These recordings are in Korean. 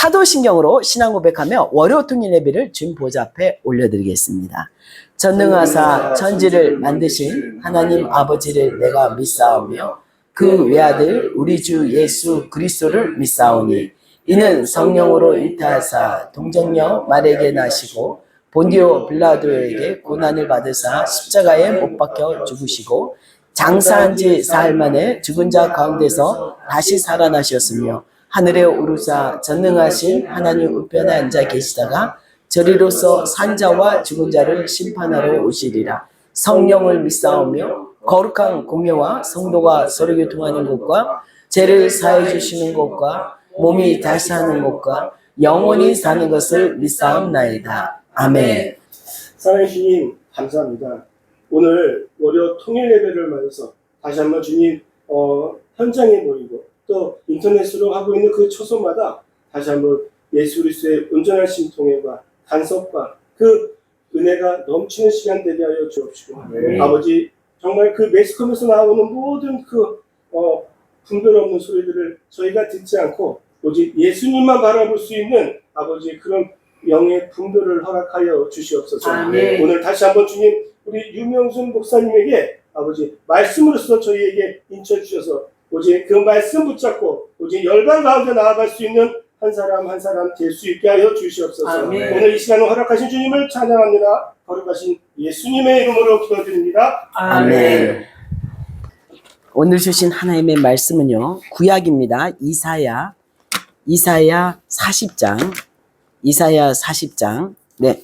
사도신경으로 신앙 고백하며 월요 통일 예배를 주님 보좌 앞에 올려드리겠습니다. 전능하사 천지를 만드신 하나님 아버지를 내가 믿사오며 그 외아들 우리 주 예수 그리스도를 믿사오니 이는 성령으로 잉태하사 동정녀 마리아에게 나시고 본디오 빌라도에게 고난을 받으사 십자가에 못 박혀 죽으시고 장사한 지 사흘 만에 죽은 자 가운데서 다시 살아나셨으며 하늘에 오르사 전능하신 하나님 우편에 앉아 계시다가 저리로서 산자와 죽은 자를 심판하러 오시리라. 성령을 믿사오며 거룩한 공예와 성도가 서로 교통하는 것과 죄를 사해 주시는 것과 몸이 다시 사는 것과 영원히 사는 것을 믿사옵나이다. 아멘. 사랑하는 주님 감사합니다. 오늘 월요 통일 예배를 맞아서 다시 한번 주님 현장에 모이고 또 인터넷으로 하고 있는 그 초소마다 다시 한번 예수 그리스도의 온전하신 통일과 간섭과 그 은혜가 넘치는 시간 되게 하여 주옵시고 아버지 정말 그 매스컴에서 나오는 모든 그 분별 없는 소리들을 저희가 듣지 않고 오직 예수님만 바라볼 수 있는 아버지 그런 영의 분별을 허락하여 주시옵소서. 아멘. 오늘 다시 한번 주님 우리 유명순 목사님에게 아버지 말씀으로서 저희에게 인쳐 주셔서 오직 그 말씀 붙잡고 오직 열방 가운데 나아갈 수 있는 한 사람 한 사람 될 수 있게 하여 주시옵소서. 아멘. 오늘 이 시간을 허락하신 주님을 찬양합니다. 거룩하신 예수님의 이름으로 기도드립니다. 아멘. 오늘 주신 하나님의 말씀은요, 구약입니다. 이사야 40장. 이사야 40장. 네.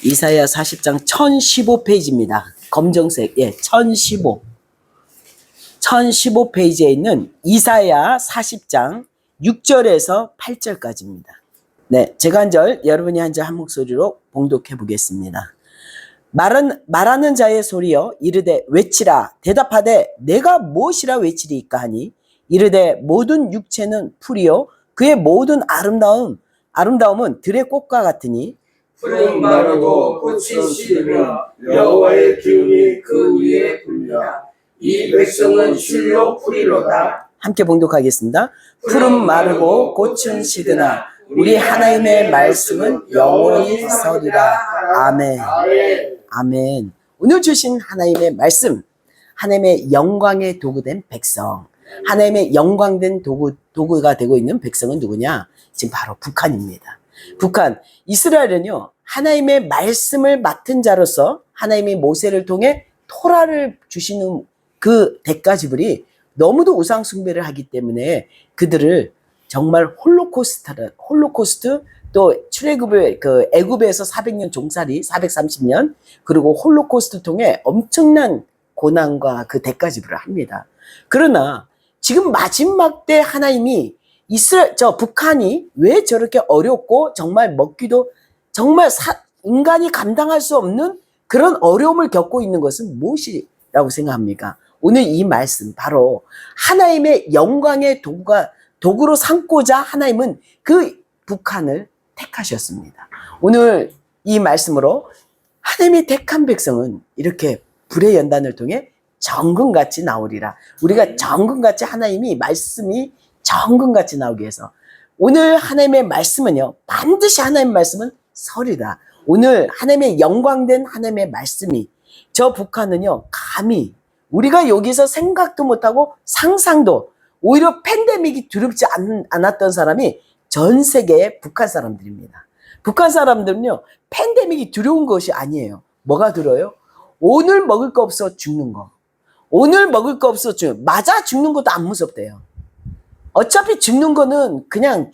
이사야 40장 1015페이지입니다. 검정색. 예, 1015페이지에 있는 이사야 40장 6절에서 8절까지입니다. 네, 제가 한 절, 여러분이 한 절 한 목소리로 봉독해 보겠습니다. 말하는 자의 소리여 이르되 외치라. 대답하되 내가 무엇이라 외치리이까 하니 이르되 모든 육체는 풀이요 그의 모든 아름다움은 들의 꽃과 같으니 풀은 마르고 꽃이 시들며 여호와의 기운이 그 위에 붑니다. 이 백성은 실로 풀이로다. 함께 봉독하겠습니다. 푸른 마르고 꽃은 시드나 우리 하나님의 말씀은 영원히 서리라. 아멘. 아멘. 오늘 주신 하나님의 말씀, 하나님의 영광의 도구된 백성, 하나님의 영광된 도구가 되고 있는 백성은 누구냐? 지금 바로 북한입니다. 북한, 이스라엘은요, 하나님의 말씀을 맡은 자로서 하나님이 모세를 통해 토라를 주시는 그 대가지불이 너무도 우상 숭배를 하기 때문에 그들을 정말 홀로코스트 또 출애굽의 그 애굽에서 400년 종살이 430년 그리고 홀로코스트 통해 엄청난 고난과 그 대가지불을 합니다. 그러나 지금 마지막 때 하나님이 북한이 왜 저렇게 어렵고 정말 먹기도 정말 인간이 감당할 수 없는 그런 어려움을 겪고 있는 것은 무엇이라고 생각합니까? 오늘 이 말씀 바로 하나님의 영광의 도구로 삼고자 하나님은 그 북한을 택하셨습니다. 오늘 이 말씀으로 하나님이 택한 백성은 이렇게 불의 연단을 통해 정금같이 나오리라. 우리가 정금같이 하나님이 말씀이 정금같이 나오기 위해서 오늘 하나님의 말씀은요, 반드시 하나님의 말씀은 설이다. 오늘 하나님의 영광된 하나님의 말씀이 저 북한은요, 감히 우리가 여기서 생각도 못하고 상상도 오히려 팬데믹이 두렵지 않았던 사람이 전 세계의 북한 사람들입니다. 북한 사람들은요, 팬데믹이 두려운 것이 아니에요. 뭐가 두려워요? 오늘 먹을 거 없어 죽는 거. 오늘 먹을 거 없어 맞아 죽는 것도 안 무섭대요. 어차피 죽는 거는 그냥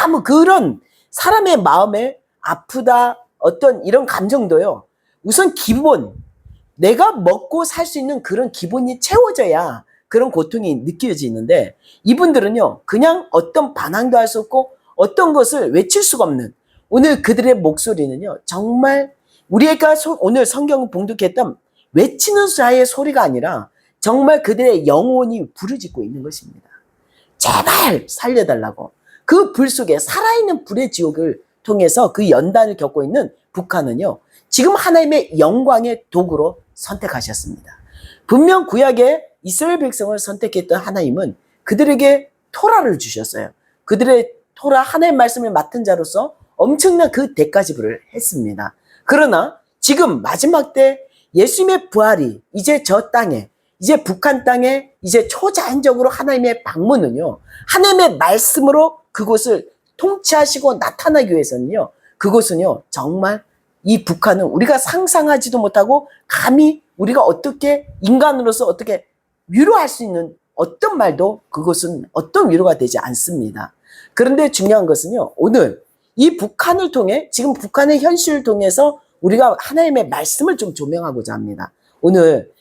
아무 그런 사람의 마음에 아프다 어떤 이런 감정도요. 우선 기본 내가 먹고 살 수 있는 그런 기본이 채워져야 그런 고통이 느껴지는데 이분들은요. 그냥 어떤 반항도 할 수 없고 어떤 것을 외칠 수가 없는 오늘 그들의 목소리는요. 정말 우리가 오늘 성경을 봉독했던 외치는 자의 소리가 아니라 정말 그들의 영혼이 부르짖고 있는 것입니다. 제발 살려달라고. 그 불 속에 살아있는 불의 지옥을 통해서 그 연단을 겪고 있는 북한은요. 지금 하나님의 영광의 도구로 선택하셨습니다. 분명 구약에 이스라엘 백성을 선택했던 하나님은 그들에게 토라를 주셨어요. 그들의 토라 하나님 말씀을 맡은 자로서 엄청난 그 대가 지불을 했습니다. 그러나 지금 마지막 때 예수님의 부활이 이제 저 땅에, 이제 북한 땅에 이제 초자연적으로 하나님의 방문은요, 하나님의 말씀으로 그곳을 통치하시고 나타나기 위해서는요, 그곳은요, 정말 이 북한은 우리가 상상하지도 못하고 감히 우리가 어떻게 인간으로서 어떻게 위로할 수 있는 어떤 말도 그것은 어떤 위로가 되지 않습니다. 그런데 중요한 것은요, 오늘 이 북한을 통해, 지금 북한의 현실을 통해서 우리가 하나님의 말씀을 좀 조명하고자 합니다. 오늘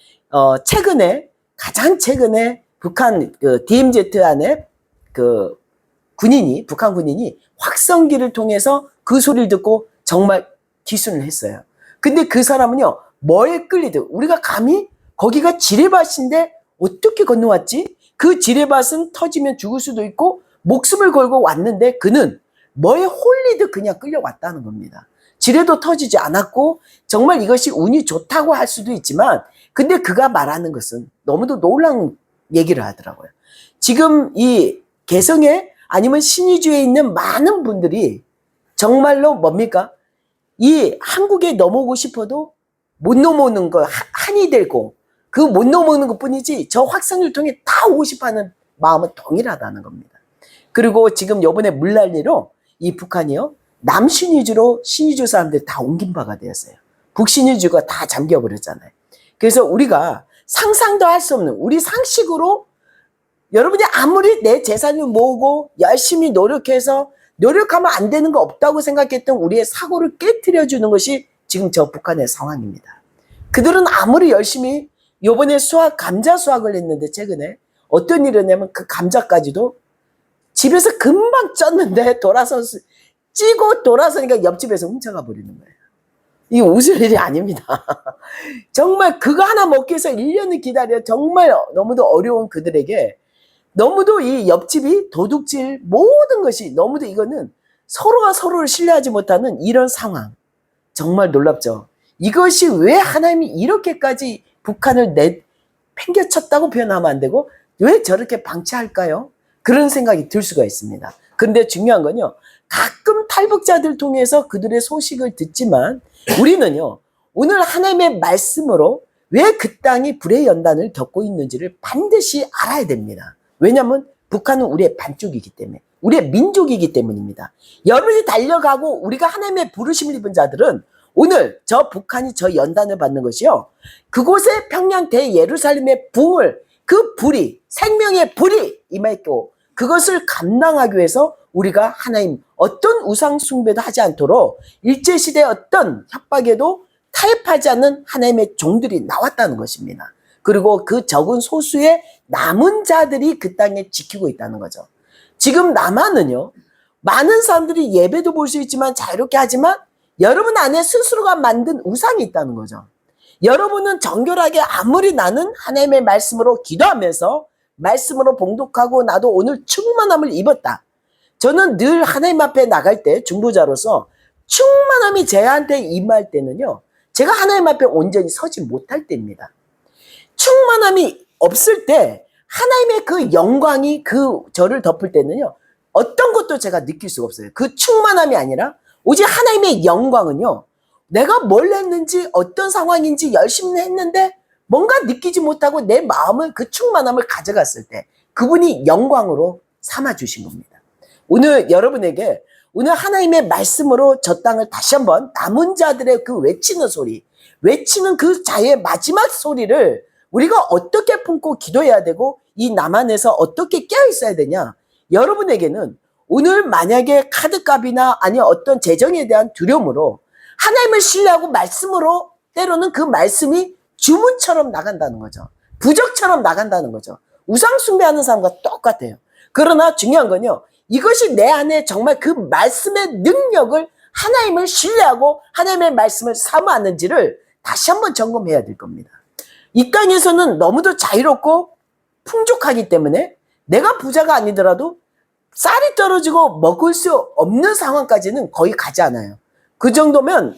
가장 최근에 북한 DMZ 안에 북한 군인이 확성기를 통해서 그 소리를 듣고 정말 기순을 했어요. 근데 그 사람은요, 뭐에 끌리듯, 우리가 감히 거기가 지뢰밭인데 어떻게 건너왔지? 그 지뢰밭은 터지면 죽을 수도 있고 목숨을 걸고 왔는데 그는 뭐에 홀리듯 그냥 끌려왔다는 겁니다. 지뢰도 터지지 않았고 정말 이것이 운이 좋다고 할 수도 있지만, 근데 그가 말하는 것은 너무도 놀라운 얘기를 하더라고요. 지금 이 개성에 아니면 신의주에 있는 많은 분들이 정말로 뭡니까? 이 한국에 넘어오고 싶어도 못 넘어오는 거 한이 되고, 그 못 넘어오는 것 뿐이지 저 확산을 통해 다 오고 싶어 하는 마음은 동일하다는 겁니다. 그리고 지금 요번에 물난리로 이 북한이요, 남신의주로 신의주 사람들이 다 옮긴 바가 되었어요. 북신의주가 다 잠겨버렸잖아요. 그래서 우리가 상상도 할 수 없는, 우리 상식으로 여러분이 아무리 내 재산을 모으고 열심히 노력하면 안 되는 거 없다고 생각했던 우리의 사고를 깨트려주는 것이 지금 저 북한의 상황입니다. 그들은 아무리 열심히 요번에 감자 수확을 했는데 최근에 어떤 일이 있냐면 그 감자까지도 집에서 금방 쪘는데 찌고 돌아서니까 옆집에서 훔쳐가 버리는 거예요. 이게 웃을 일이 아닙니다. 정말 그거 하나 먹기 위해서 1년을 기다려 정말 너무도 어려운 그들에게 너무도 이 옆집이 도둑질 모든 것이 너무도, 이거는 서로가 서로를 신뢰하지 못하는 이런 상황, 정말 놀랍죠. 이것이 왜 하나님이 이렇게까지 북한을 팽개쳤다고 표현하면 안 되고 왜 저렇게 방치할까요? 그런 생각이 들 수가 있습니다. 그런데 중요한 건요, 가끔 탈북자들 통해서 그들의 소식을 듣지만 우리는요, 오늘 하나님의 말씀으로 왜 그 땅이 불의 연단을 겪고 있는지를 반드시 알아야 됩니다. 왜냐하면 북한은 우리의 반쪽이기 때문에, 우리의 민족이기 때문입니다. 여러분이 달려가고 우리가 하나님의 부르심을 입은 자들은 오늘 저 북한이 저 연단을 받는 것이요, 그곳에 평양 대예루살렘의 그 불이, 생명의 불이 임했고 그것을 감당하기 위해서 우리가 하나님 어떤 우상 숭배도 하지 않도록 일제시대의 어떤 협박에도 타협하지 않는 하나님의 종들이 나왔다는 것입니다. 그리고 그 적은 소수의 남은 자들이 그 땅에 지키고 있다는 거죠. 지금 남한은요, 많은 사람들이 예배도 볼 수 있지만 자유롭게 하지만 여러분 안에 스스로가 만든 우상이 있다는 거죠. 여러분은 정결하게 아무리 나는 하나님의 말씀으로 기도하면서 말씀으로 봉독하고 나도 오늘 충만함을 입었다. 저는 늘 하나님 앞에 나갈 때 중보자로서 충만함이 제한테 임할 때는요, 제가 하나님 앞에 온전히 서지 못할 때입니다. 충만함이 없을 때 하나님의 그 영광이 저를 덮을 때는요, 어떤 것도 제가 느낄 수가 없어요. 그 충만함이 아니라 오직 하나님의 영광은요, 내가 뭘 했는지 어떤 상황인지 열심히 했는데 뭔가 느끼지 못하고 내 마음을, 그 충만함을 가져갔을 때 그분이 영광으로 삼아주신 겁니다. 오늘 여러분에게 오늘 하나님의 말씀으로 저 땅을 다시 한번 남은 자들의 그 외치는 소리, 외치는 그 자의 마지막 소리를 우리가 어떻게 품고 기도해야 되고 이 남한에서 어떻게 깨어 있어야 되냐. 여러분에게는 오늘 만약에 카드값이나 아니면 어떤 재정에 대한 두려움으로 하나님을 신뢰하고 말씀으로 때로는 그 말씀이 주문처럼 나간다는 거죠. 부적처럼 나간다는 거죠. 우상 숭배하는 사람과 똑같아요. 그러나 중요한 건요, 이것이 내 안에 정말 그 말씀의 능력을, 하나님을 신뢰하고 하나님의 말씀을 사모하는지를 다시 한번 점검해야 될 겁니다. 이 땅에서는 너무도 자유롭고 풍족하기 때문에 내가 부자가 아니더라도 쌀이 떨어지고 먹을 수 없는 상황까지는 거의 가지 않아요. 그 정도면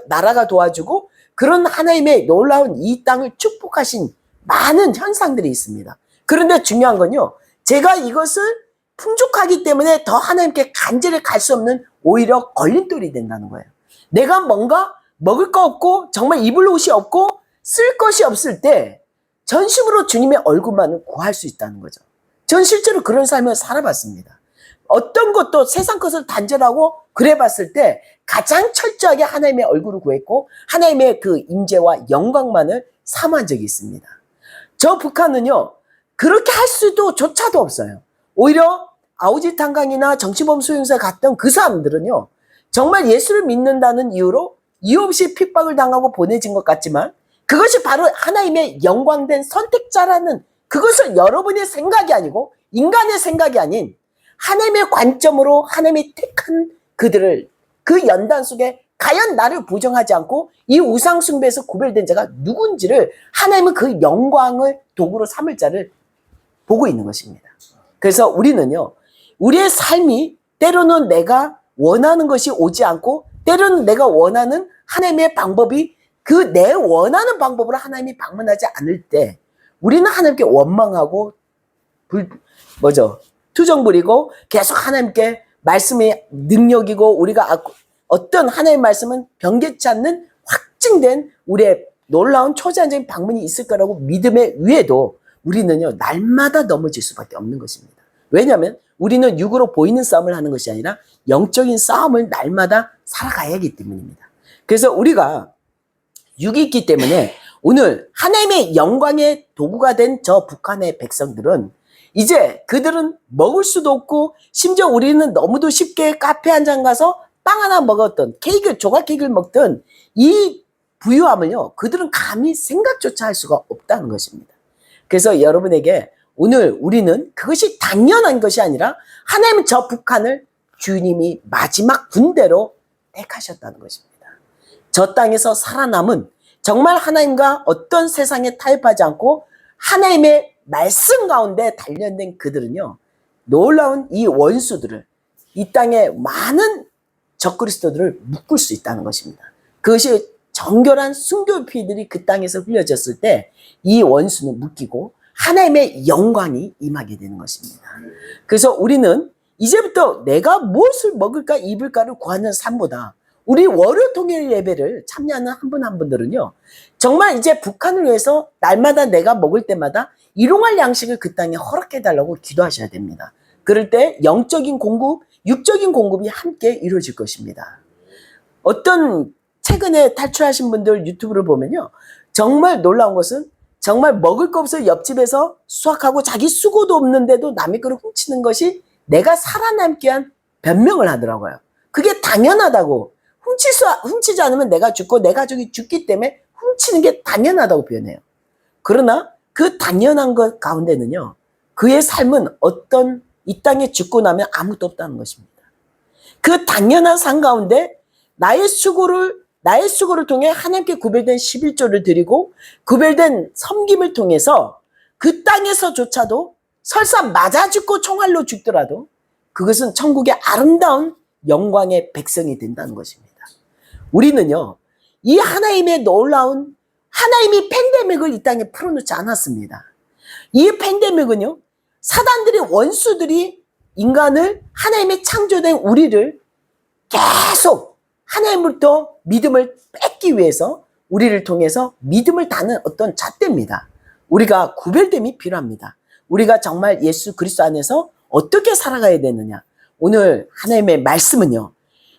나라가 도와주고 그런 하나님의 놀라운 이 땅을 축복하신 많은 현상들이 있습니다. 그런데 중요한 건요, 제가 이것을 풍족하기 때문에 더 하나님께 간절히 갈 수 없는 오히려 걸림돌이 된다는 거예요. 내가 뭔가 먹을 거 없고 정말 입을 옷이 없고 쓸 것이 없을 때 전심으로 주님의 얼굴만을 구할 수 있다는 거죠. 전 실제로 그런 삶을 살아봤습니다. 어떤 것도 세상 것을 단절하고 그래봤을 때 가장 철저하게 하나님의 얼굴을 구했고 하나님의 그 임재와 영광만을 사모한 적이 있습니다. 저 북한은요, 그렇게 할 수도 조차도 없어요. 오히려 아우지 탄광이나 정치범 수용소에 갔던 그 사람들은요, 정말 예수를 믿는다는 이유로 이유 없이 핍박을 당하고 보내진 것 같지만 그것이 바로 하나님의 영광된 선택자라는, 그것을 여러분의 생각이 아니고 인간의 생각이 아닌 하나님의 관점으로 하나님이 택한 그들을, 그 연단 속에 과연 나를 부정하지 않고 이 우상 숭배에서 구별된 자가 누군지를 하나님은 그 영광을 도구로 삼을 자를 보고 있는 것입니다. 그래서 우리는요, 우리의 삶이 때로는 내가 원하는 것이 오지 않고 때로는 내가 원하는 하나님의 방법이 그 내 원하는 방법으로 하나님이 방문하지 않을 때 우리는 하나님께 원망하고 투정 부리고 계속 하나님께 말씀이 능력이고 우리가 어떤 하나님의 말씀은 변개치 않는 확증된 우리의 놀라운 초자연적인 방문이 있을 거라고 믿음의 위에도 우리는요, 날마다 넘어질 수밖에 없는 것입니다. 왜냐하면 우리는 육으로 보이는 싸움을 하는 것이 아니라 영적인 싸움을 날마다 살아가야 하기 때문입니다. 그래서 우리가 육이 있기 때문에 오늘 하나님의 영광의 도구가 된 저 북한의 백성들은 이제 그들은 먹을 수도 없고 심지어 우리는 너무도 쉽게 카페 한 잔 가서 빵 하나 먹었던 조각 케이크를 먹던 이 부유함을요, 그들은 감히 생각조차 할 수가 없다는 것입니다. 그래서 여러분에게 오늘 우리는 그것이 당연한 것이 아니라 하나님은 저 북한을 주님이 마지막 군대로 택하셨다는 것입니다. 저 땅에서 살아남은 정말 하나님과 어떤 세상에 타협하지 않고 하나님의 말씀 가운데 단련된 그들은요, 놀라운 이 원수들을, 이 땅의 많은 적그리스도들을 묶을 수 있다는 것입니다. 그것이 정결한 순교피들이 그 땅에서 흘려졌을 때 이 원수는 묶이고 하나님의 영광이 임하게 되는 것입니다. 그래서 우리는 이제부터 내가 무엇을 먹을까 입을까를 구하는 삶보다 우리 월요 통일 예배를 참여하는 한 분 한 분들은요, 정말 이제 북한을 위해서 날마다 내가 먹을 때마다 일용할 양식을 그 땅에 허락해달라고 기도하셔야 됩니다. 그럴 때 영적인 공급, 육적인 공급이 함께 이루어질 것입니다. 어떤 최근에 탈출하신 분들 유튜브를 보면요, 정말 놀라운 것은 정말 먹을 거 없어 옆집에서 수확하고 자기 수고도 없는데도 남의 거를 훔치는 것이 내가 살아남기 위한 변명을 하더라고요. 그게 당연하다고. 훔치지 않으면 내가 죽고 내 가족이 죽기 때문에 훔치는 게 당연하다고 표현해요. 그러나 그 당연한 것 가운데는요, 그의 삶은 어떤 이 땅에 죽고 나면 아무것도 없다는 것입니다. 그 당연한 삶 가운데 나의 수고를 통해 하나님께 구별된 11조를 드리고 구별된 섬김을 통해서 그 땅에서조차도 설사 맞아 죽고 총알로 죽더라도 그것은 천국의 아름다운 영광의 백성이 된다는 것입니다. 우리는요, 이 하나님의 놀라운, 하나님이 팬데믹을 이 땅에 풀어놓지 않았습니다. 이 팬데믹은요, 사단들의 원수들이 인간을, 하나님의 창조된 우리를 계속 하나님으로부터 믿음을 뺏기 위해서 우리를 통해서 믿음을 다는 어떤 잣대입니다. 우리가 구별됨이 필요합니다. 우리가 정말 예수 그리스도 안에서 어떻게 살아가야 되느냐. 오늘 하나님의 말씀은요,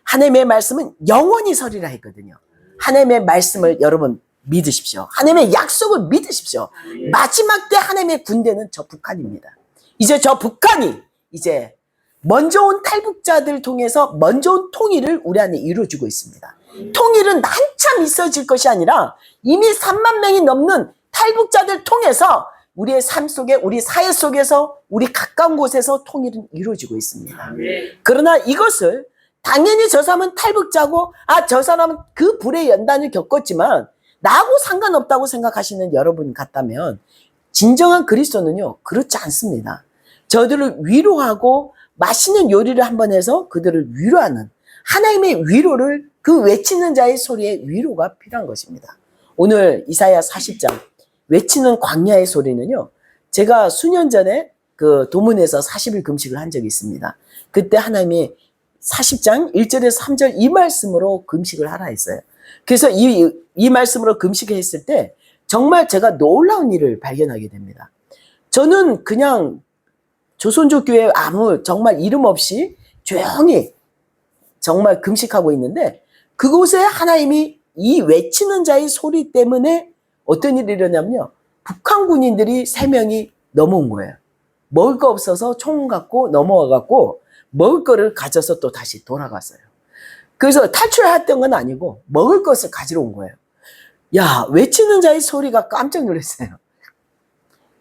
하나님의 말씀은 영원히 서리라 했거든요. 하나님의 말씀을 여러분 믿으십시오. 하나님의 약속을 믿으십시오. 마지막 때 하나님의 군대는 저 북한입니다. 이제 저 북한이 이제 먼저 온 탈북자들 통해서 먼저 온 통일을 우리 안에 이루어주고 있습니다. 통일은 한참 있어질 것이 아니라 이미 3만 명이 넘는 탈북자들 통해서 우리의 삶 속에, 우리 사회 속에서, 우리 가까운 곳에서 통일은 이루어지고 있습니다. 그러나 이것을 당연히 저 사람은 탈북자고, 저 사람은 그 불의 연단을 겪었지만 나하고 상관없다고 생각하시는 여러분 같다면 진정한 그리스도는요, 그렇지 않습니다. 저들을 위로하고 맛있는 요리를 한번 해서 그들을 위로하는 하나님의 위로를, 그 외치는 자의 소리에 위로가 필요한 것입니다. 오늘 이사야 40장 외치는 광야의 소리는요, 제가 수년 전에 그 도문에서 40일 금식을 한 적이 있습니다. 그때 하나님이 40장 1절에서 3절 이 말씀으로 금식을 하라 했어요. 그래서 이 말씀으로 금식을 했을 때 정말 제가 놀라운 일을 발견하게 됩니다. 저는 그냥 조선족 교회 아무 정말 이름 없이 조용히 정말 금식하고 있는데 그곳에 하나님이 이 외치는 자의 소리 때문에 어떤 일이 일어나면요. 북한 군인들이 3명이 넘어온 거예요. 먹을 거 없어서 총 갖고 넘어와 갖고 먹을 거를 가져서 또 다시 돌아갔어요. 그래서 탈출했던 건 아니고 먹을 것을 가지러 온 거예요. 야, 외치는 자의 소리가 깜짝 놀랐어요.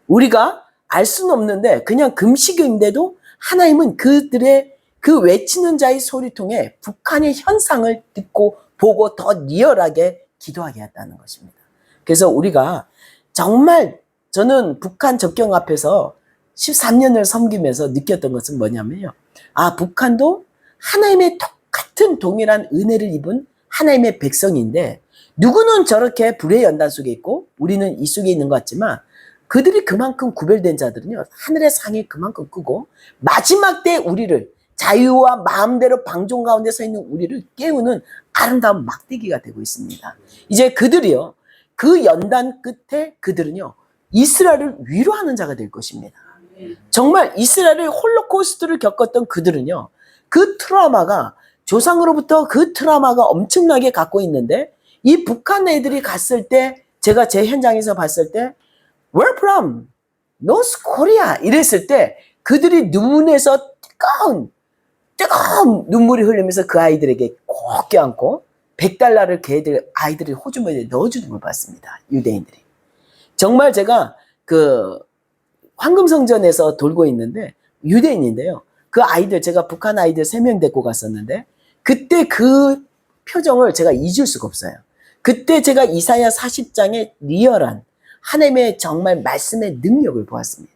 우리가 알 수는 없는데 그냥 금식인데도 하나님은 그들의 그 외치는 자의 소리 통해 북한의 현상을 듣고 보고 더 리얼하게 기도하게 했다는 것입니다. 그래서 우리가 정말 저는 북한 접경 앞에서 13년을 섬기면서 느꼈던 것은 뭐냐면요. 아, 북한도 하나님의 똑같은 동일한 은혜를 입은 하나님의 백성인데 누구는 저렇게 불의 연단 속에 있고 우리는 이 속에 있는 것 같지만 그들이 그만큼 구별된 자들은요. 하늘의 상이 그만큼 크고 마지막 때 우리를 자유와 마음대로 방종 가운데 서 있는 우리를 깨우는 아름다운 막대기가 되고 있습니다. 이제 그들이요. 그 연단 끝에 그들은요. 이스라엘을 위로하는 자가 될 것입니다. 정말 이스라엘의 홀로코스트를 겪었던 그들은요. 그 트라우마가 조상으로부터 그 트라우마가 엄청나게 갖고 있는데 이 북한 애들이 갔을 때 제가 제 현장에서 봤을 때 Where from? North Korea 이랬을 때 그들이 눈에서 뜨거운 눈물이 흘리면서 그 아이들에게 꼭 껴안고 $100를 그 아이들이 호주머니에 넣어주는 걸 봤습니다. 유대인들이. 정말 제가 그 황금성전에서 돌고 있는데 유대인인데요. 그 아이들 제가 북한 아이들 3명 데리고 갔었는데 그때 그 표정을 제가 잊을 수가 없어요. 그때 제가 이사야 40장의 리얼한 하나님의 정말 말씀의 능력을 보았습니다.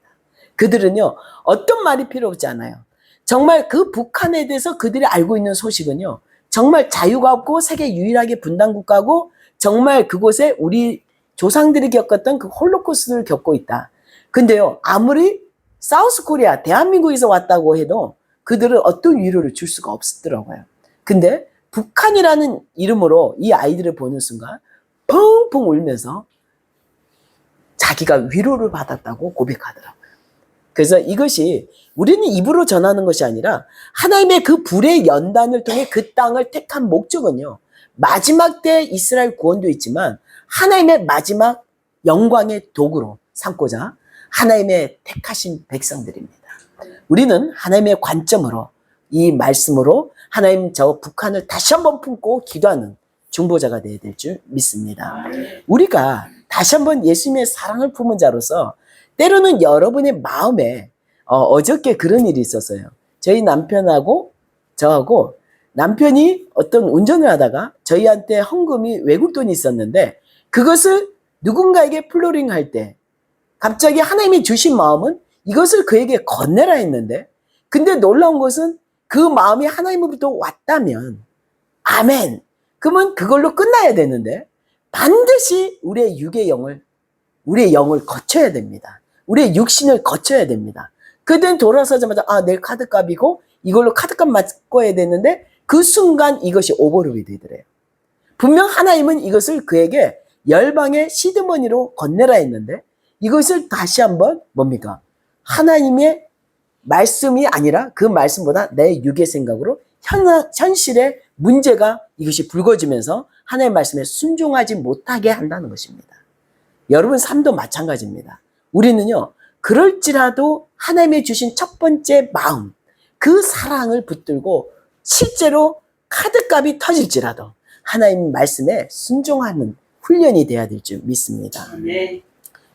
그들은요. 어떤 말이 필요 없지 않아요. 정말 그 북한에 대해서 그들이 알고 있는 소식은요. 정말 자유가 없고 세계 유일하게 분단 국가고 정말 그곳에 우리 조상들이 겪었던 그 홀로코스트를 겪고 있다. 근데요. 아무리 사우스 코리아 대한민국에서 왔다고 해도 그들은 어떤 위로를 줄 수가 없더라고요. 근데 북한이라는 이름으로 이 아이들을 보는 순간 펑펑 울면서 자기가 위로를 받았다고 고백하더라고요. 그래서 이것이 우리는 입으로 전하는 것이 아니라 하나님의 그 불의 연단을 통해 그 땅을 택한 목적은요. 마지막 때 이스라엘 구원도 있지만 하나님의 마지막 영광의 도구로 삼고자 하나님의 택하신 백성들입니다. 우리는 하나님의 관점으로 이 말씀으로 하나님 저 북한을 다시 한번 품고 기도하는 중보자가 되어야 될 줄 믿습니다. 우리가 다시 한번 예수님의 사랑을 품은 자로서 때로는 여러분의 마음에 어저께 그런 일이 있었어요. 저희 남편하고 저하고 남편이 어떤 운전을 하다가 저희한테 헌금이 외국 돈이 있었는데 그것을 누군가에게 플로링 할 때 갑자기 하나님이 주신 마음은 이것을 그에게 건네라 했는데 근데 놀라운 것은 그 마음이 하나님으로부터 왔다면 아멘. 그러면 그걸로 끝나야 되는데 반드시 우리의 육의 영을 우리의 영을 거쳐야 됩니다. 우리의 육신을 거쳐야 됩니다. 그땐 돌아서자마자 내일 카드값이고 이걸로 카드값 맞고야 되는데 그 순간 이것이 오버랩이 되더래요. 분명 하나님은 이것을 그에게 열방의 시드머니로 건네라 했는데 이것을 다시 한번 뭡니까? 하나님의 말씀이 아니라 그 말씀보다 내 육의 생각으로 현실의 문제가 이것이 불거지면서 하나님의 말씀에 순종하지 못하게 한다는 것입니다. 여러분 삶도 마찬가지입니다. 우리는요. 그럴지라도 하나님이 주신 첫 번째 마음 그 사랑을 붙들고 실제로 카드값이 터질지라도 하나님 말씀에 순종하는 훈련이 돼야 될 줄 믿습니다. 네.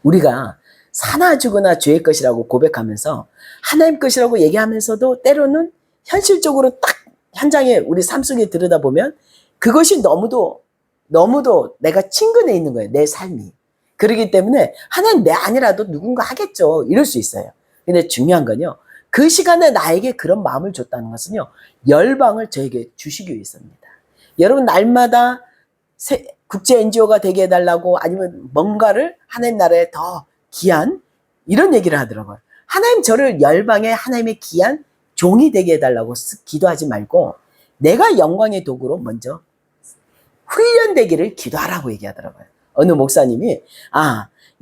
우리가 사나 죽으나 주의 것이라고 고백하면서 하나님 것이라고 얘기하면서도 때로는 현실적으로 딱 현장에 우리 삶 속에 들여다보면 그것이 너무도 내가 친근해 있는 거예요. 내 삶이. 그렇기 때문에 하나님 내 아니라도 누군가 하겠죠. 이럴 수 있어요. 근데 중요한 건요. 그 시간에 나에게 그런 마음을 줬다는 것은요. 열방을 저에게 주시기 위해서입니다. 여러분 날마다 국제 NGO가 되게 해달라고 아니면 뭔가를 하나님 나라에 더 귀한 이런 얘기를 하더라고요. 하나님 저를 열방의 하나님의 귀한 종이 되게 해달라고 기도하지 말고 내가 영광의 도구로 먼저 훈련되기를 기도하라고 얘기하더라고요. 어느 목사님이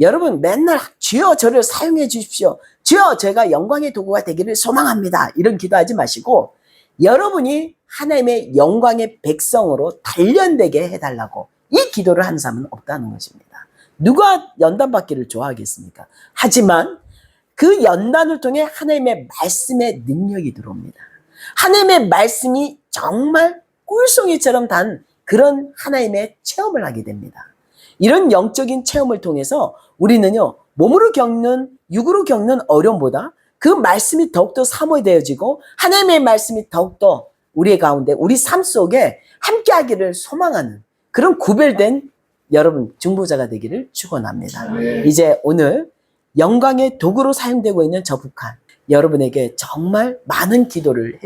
여러분 맨날 주여 저를 사용해 주십시오. 주여 제가 영광의 도구가 되기를 소망합니다. 이런 기도하지 마시고 여러분이 하나님의 영광의 백성으로 단련되게 해달라고 이 기도를 하는 사람은 없다는 것입니다. 누가 연단 받기를 좋아하겠습니까? 하지만 그 연단을 통해 하나님의 말씀의 능력이 들어옵니다. 하나님의 말씀이 정말 꿀송이처럼 단 그런 하나님의 체험을 하게 됩니다. 이런 영적인 체험을 통해서 우리는요, 몸으로 겪는, 육으로 겪는 어려움보다 그 말씀이 더욱더 사모되어지고 하나님의 말씀이 더욱더 우리의 가운데, 우리 삶 속에 함께하기를 소망하는 그런 구별된 여러분 중보자가 되기를 축원합니다. 이제 오늘 영광의 도구로 사용되고 있는 저 북한, 여러분에게 정말 많은 기도를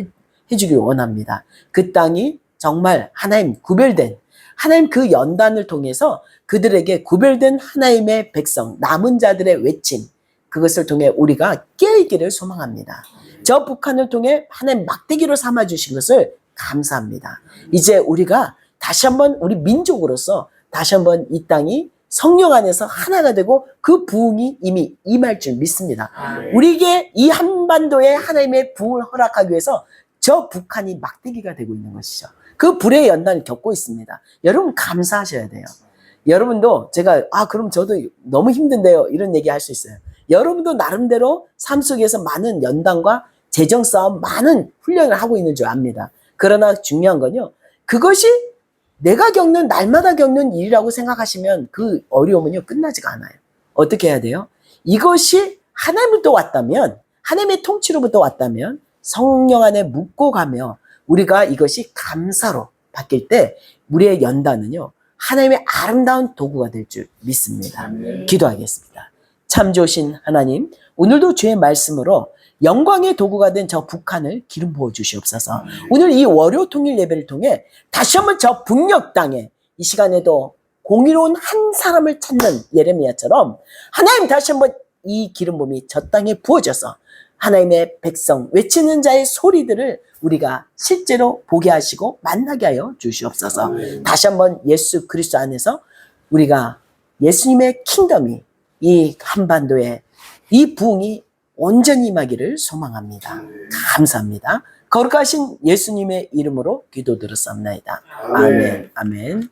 해주길 원합니다. 그 땅이 정말 하나님 구별된, 하나님 그 연단을 통해서 그들에게 구별된 하나님의 백성, 남은 자들의 외침, 그것을 통해 우리가 깨어있기를 소망합니다. 저 북한을 통해 하나님 막대기로 삼아주신 것을 감사합니다. 이제 우리가 다시 한번 우리 민족으로서 다시 한번 이 땅이 성령 안에서 하나가 되고 그 부흥이 이미 임할 줄 믿습니다. 우리에게 이 한반도에 하나님의 부흥을 허락하기 위해서 저 북한이 막대기가 되고 있는 것이죠. 그 불의 연단을 겪고 있습니다. 여러분 감사하셔야 돼요. 여러분도 제가 그럼 저도 너무 힘든데요 이런 얘기 할 수 있어요. 여러분도 나름대로 삶 속에서 많은 연단과 재정 싸움, 많은 훈련을 하고 있는 줄 압니다. 그러나 중요한 건요, 그것이 내가 겪는, 날마다 겪는 일이라고 생각하시면 그 어려움은요 끝나지가 않아요. 어떻게 해야 돼요? 이것이 하나님부터 왔다면, 하나님의 통치로부터 왔다면 성령 안에 묻고 가며 우리가 이것이 감사로 바뀔 때 우리의 연단은요 하나님의 아름다운 도구가 될 줄 믿습니다. 기도하겠습니다. 참 좋으신 하나님, 오늘도 주의 말씀으로 영광의 도구가 된 저 북한을 기름 부어 주시옵소서. 오늘 이 월요 통일 예배를 통해 다시 한번 저 북녘 땅에 이 시간에도 공의로운 한 사람을 찾는 예레미야처럼 하나님 다시 한번 이 기름 부음이 저 땅에 부어져서 하나님의 백성 외치는 자의 소리들을 우리가 실제로 보게 하시고 만나게 하여 주시옵소서. 다시 한번 예수 그리스도 안에서 우리가 예수님의 킹덤이 이 한반도에 이 부흥이 온전히 임하기를 소망합니다. 감사합니다. 거룩하신 예수님의 이름으로 기도드렸사옵나이다. 아멘. 아멘.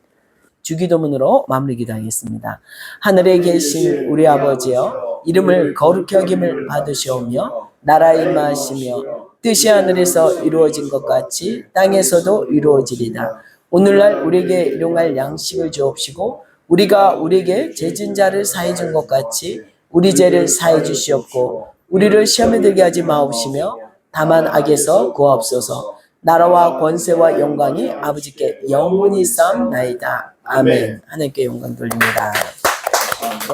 주기도문으로 마무리 기도하겠습니다. 하늘에 계신 우리 아버지여, 이름을 거룩히 여김을 받으시오며 나라 임하시며 뜻이 하늘에서 이루어진 것 같이 땅에서도 이루어지리다. 오늘날 우리에게 일용할 양식을 주옵시고 우리가 우리에게 죄진 자를 사해 준 것 같이 우리 죄를 사해 주시옵고 우리를 시험에 들게 하지 마옵시며 다만 악에서 구하옵소서. 나라와 권세와 영광이 아버지께 영원히 쌓옵나이다. 아멘. 하나님께 영광 돌립니다.